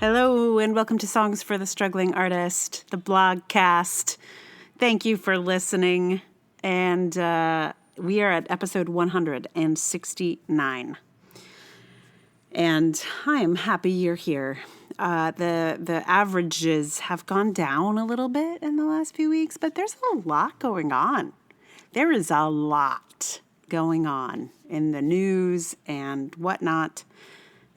Hello, and welcome to Songs for the Struggling Artist, the blogcast. Thank you for listening. And we are at episode 169. And I am happy you're here. The averages have gone down a little bit in the last few weeks, but there's a lot going on. There is a lot going on in the news and whatnot.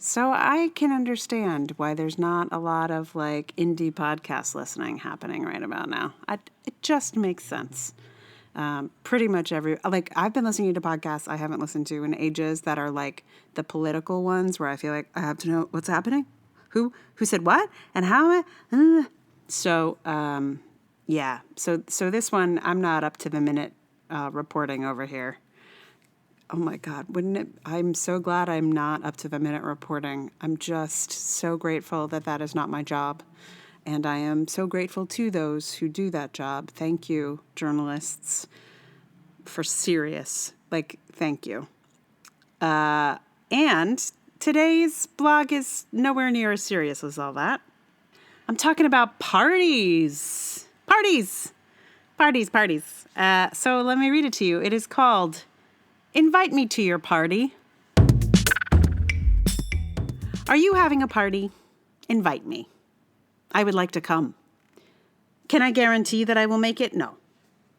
So I can understand why there's not a lot of like indie podcast listening happening right about now. It just makes sense. Pretty much I've been listening to podcasts I haven't listened to in ages that are like the political ones where I feel like I have to know what's happening. Who said what and how? So this one, I'm not up to the minute reporting over here. Oh my God, I'm so glad I'm not up to the minute reporting. I'm just so grateful that is not my job. And I am so grateful to those who do that job. Thank you, journalists, for serious. Thank you. And today's blog is nowhere near as serious as all that. I'm talking about parties. Parties. So let me read it to you. It is called Invite Me to Your Party. Are you having a party? Invite me. I would like to come. Can I guarantee that I will make it? No.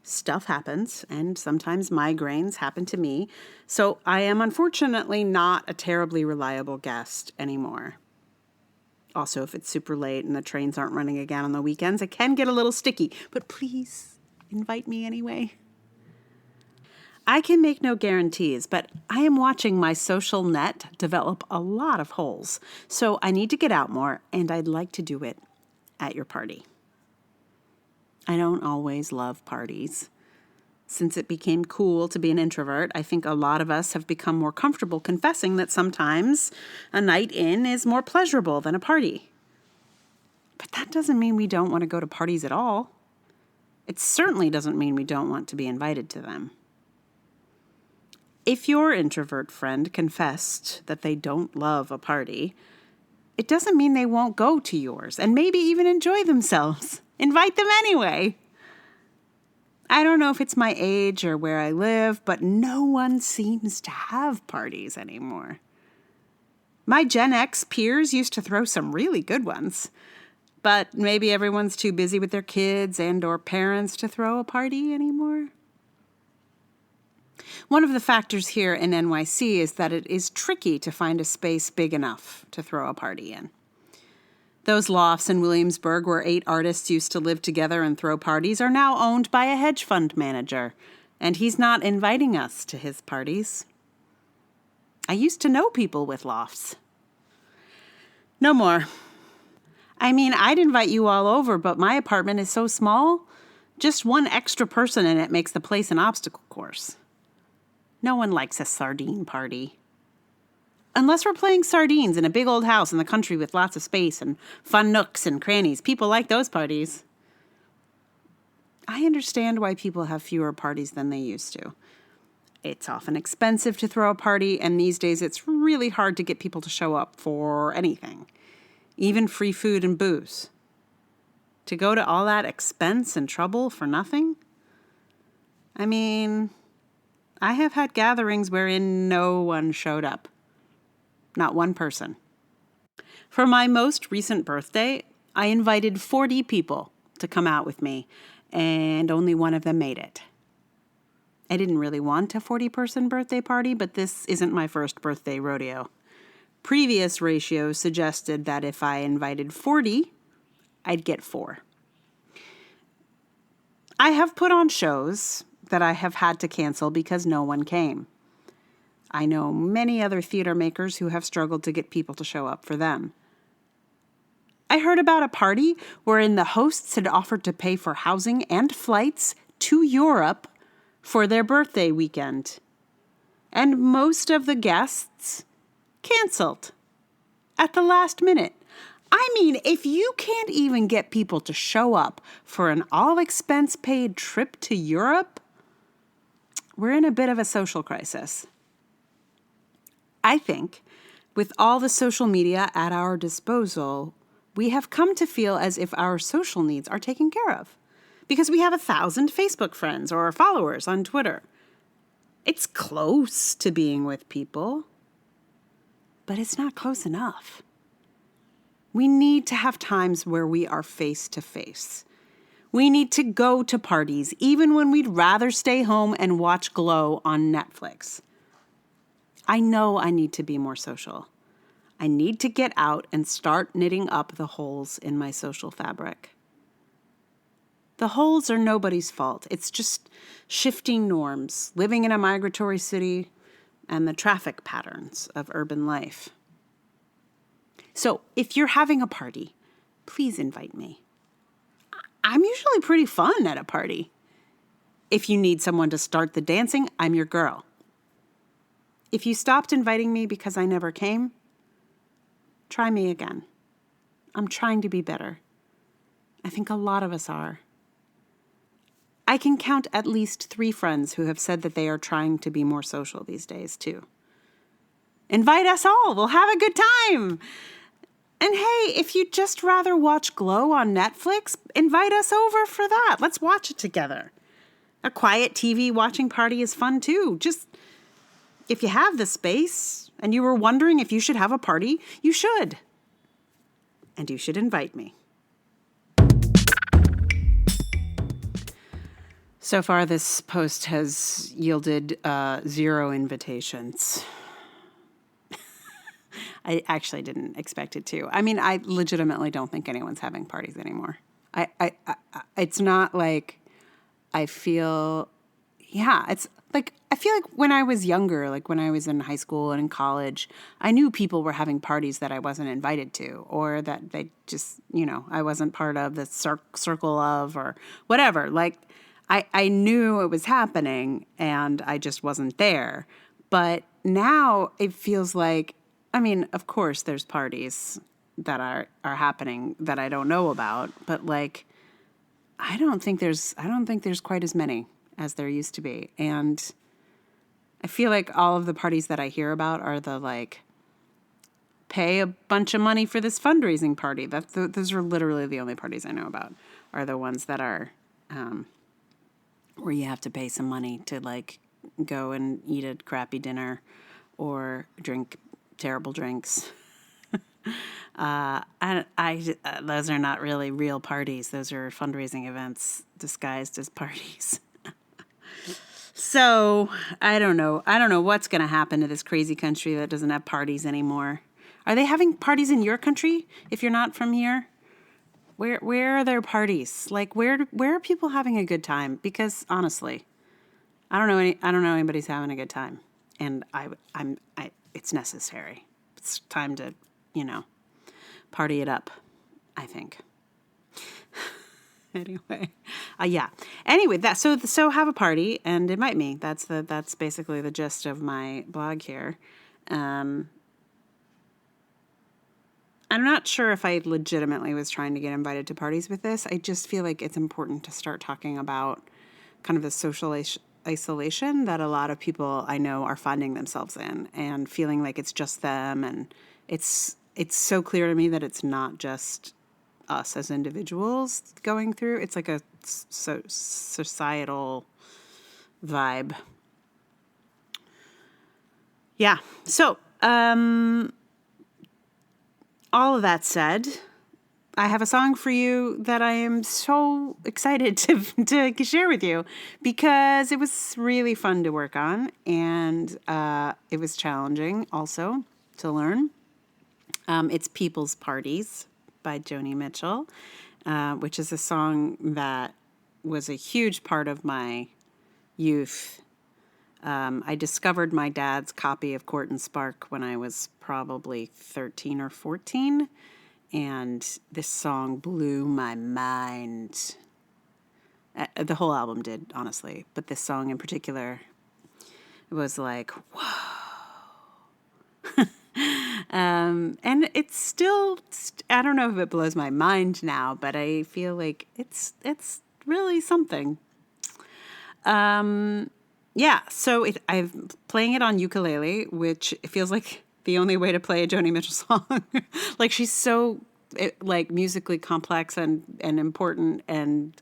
Stuff happens, and sometimes migraines happen to me, so I am unfortunately not a terribly reliable guest anymore. Also, if it's super late and the trains aren't running again on the weekends, it can get a little sticky, but please invite me anyway. I can make no guarantees, but I am watching my social net develop a lot of holes. So I need to get out more, and I'd like to do it at your party. I don't always love parties. Since it became cool to be an introvert, I think a lot of us have become more comfortable confessing that sometimes a night in is more pleasurable than a party. But that doesn't mean we don't want to go to parties at all. It certainly doesn't mean we don't want to be invited to them. If your introvert friend confessed that they don't love a party, it doesn't mean they won't go to yours and maybe even enjoy themselves. Invite them anyway. I don't know if it's my age or where I live, but no one seems to have parties anymore. My Gen X peers used to throw some really good ones, but maybe everyone's too busy with their kids and or parents to throw a party anymore. One of the factors here in NYC is that it is tricky to find a space big enough to throw a party in. Those lofts in Williamsburg where 8 artists used to live together and throw parties are now owned by a hedge fund manager, and he's not inviting us to his parties. I used to know people with lofts. No more. I mean, I'd invite you all over, but my apartment is so small, just one extra person in it makes the place an obstacle course. No one likes a sardine party. Unless we're playing sardines in a big old house in the country with lots of space and fun nooks and crannies. People like those parties. I understand why people have fewer parties than they used to. It's often expensive to throw a party, and these days it's really hard to get people to show up for anything, even free food and booze. To go to all that expense and trouble for nothing? I mean, I have had gatherings wherein no one showed up. Not one person. For my most recent birthday, I invited 40 people to come out with me, and only one of them made it. I didn't really want a 40-person birthday party, but this isn't my first birthday rodeo. Previous ratios suggested that if I invited 40, I'd get 4. I have put on shows that I have had to cancel because no one came. I know many other theater makers who have struggled to get people to show up for them. I heard about a party wherein the hosts had offered to pay for housing and flights to Europe for their birthday weekend. And most of the guests canceled at the last minute. I mean, if you can't even get people to show up for an all-expense-paid trip to Europe, we're in a bit of a social crisis. I think with all the social media at our disposal, we have come to feel as if our social needs are taken care of because we have 1,000 Facebook friends or followers on Twitter. It's close to being with people, but it's not close enough. We need to have times where we are face to face. We need to go to parties, even when we'd rather stay home and watch Glow on Netflix. I know I need to be more social. I need to get out and start knitting up the holes in my social fabric. The holes are nobody's fault. It's just shifting norms, living in a migratory city, and the traffic patterns of urban life. So if you're having a party, please invite me. I'm usually pretty fun at a party. If you need someone to start the dancing, I'm your girl. If you stopped inviting me because I never came, try me again. I'm trying to be better. I think a lot of us are. I can count at least 3 friends who have said that they are trying to be more social these days, too. Invite us all. We'll have a good time. And hey, if you'd just rather watch Glow on Netflix, invite us over for that. Let's watch it together. A quiet TV watching party is fun, too. Just, if you have the space and you were wondering if you should have a party, you should. And you should invite me. So far, this post has yielded 0 invitations. I actually didn't expect it to. I mean, I legitimately don't think anyone's having parties anymore. It's not like I feel, it's like, I feel like when I was younger, like when I was in high school and in college, I knew people were having parties that I wasn't invited to, or that they just, I wasn't part of the circle of, or whatever. Like, I knew it was happening and I just wasn't there. But now it feels like, I mean, of course there's parties that are happening that I don't know about, but like, I don't think there's quite as many as there used to be. And I feel like all of the parties that I hear about are the like, pay a bunch of money for this fundraising party. Those are literally the only parties I know about, are the ones that are, where you have to pay some money to like go and eat a crappy dinner or drink terrible drinks. Those are not really real parties. Those are fundraising events disguised as parties. So I don't know what's going to happen to this crazy country that doesn't have parties anymore. Are they having parties in your country if you're not from here? Where are their parties? Like where are people having a good time? Because honestly, I don't know anybody's having a good time, and it's necessary. It's time to, party it up, I think. Anyway, yeah. Anyway, so have a party and invite me. That's basically the gist of my blog here. I'm not sure if I legitimately was trying to get invited to parties with this. I just feel like it's important to start talking about kind of the social isolation that a lot of people I know are finding themselves in, and feeling like it's just them. And it's so clear to me that it's not just us as individuals going through. It's like a societal vibe. Yeah. So, all of that said, I have a song for you that I am so excited to share with you, because it was really fun to work on, and it was challenging also to learn. It's People's Parties by Joni Mitchell, which is a song that was a huge part of my youth. I discovered my dad's copy of Court and Spark when I was probably 13 or 14, and this song blew my mind. The whole album did, honestly, but this song in particular, it was like, whoa. And it's still, I don't know if it blows my mind now, but I feel like it's really something. Yeah, so I'm playing it on ukulele, which feels like the only way to play a Joni Mitchell song. Like, she's so like musically complex and important and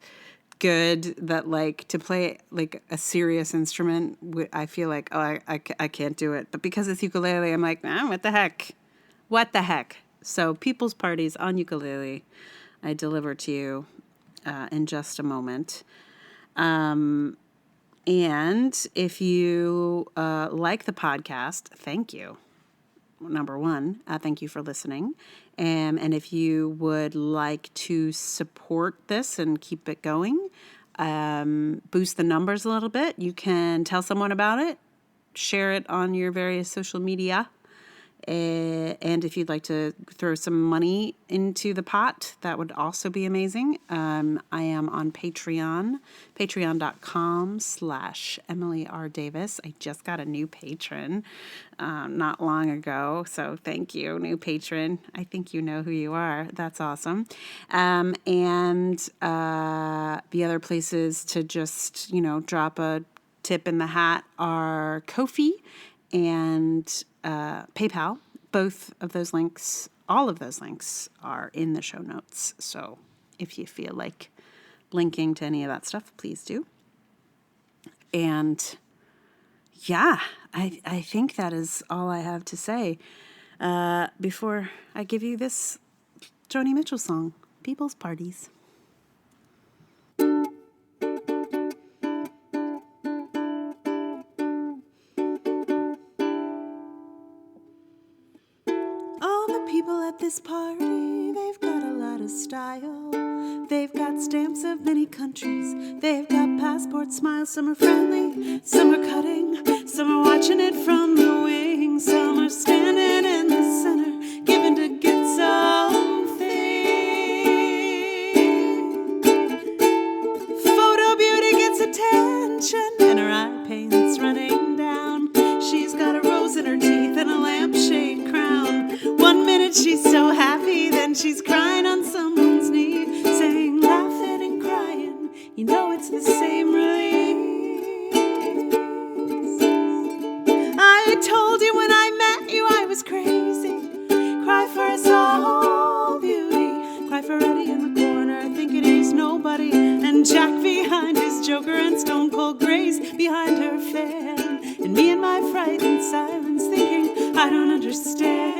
good that like to play like a serious instrument, I feel like, oh, I can't do it. But because it's ukulele, I'm like, what the heck? What the heck? So People's Parties on ukulele, I deliver to you in just a moment. And if you like the podcast, thank you. Number one, thank you for listening. And if you would like to support this and keep it going, boost the numbers a little bit, you can tell someone about it, share it on your various social media. And if you'd like to throw some money into the pot, that would also be amazing. I am on Patreon, patreon.com/Emily R. Davis. I just got a new patron not long ago, so thank you, new patron. I think you know who you are. That's awesome. And the other places to just, drop a tip in the hat are Ko-fi and PayPal. Both of those links, all of those links are in the show notes. So if you feel like linking to any of that stuff, please do. And yeah, I think that is all I have to say before I give you this Joni Mitchell song, People's Parties. People at this party, they've got a lot of style. They've got stamps of many countries. They've got passport smiles. Some are friendly, some are cutting, some are watching it from the wings. Some are standing in the center, giving to get something. Photo beauty gets attention, and her eye paint's running down. She's got a rose in her teeth and a lampshade crown. 1 minute she's so happy, then she's crying on someone's knee, saying, laughing and crying, it's the same release. I told you when I met you I was crazy. Cry for us all, beauty. Cry for Eddie in the corner, thinking he's nobody, and Jack behind his Joker, and Stone Cold Grace behind her fan, and me in my frightened silence, thinking I don't understand.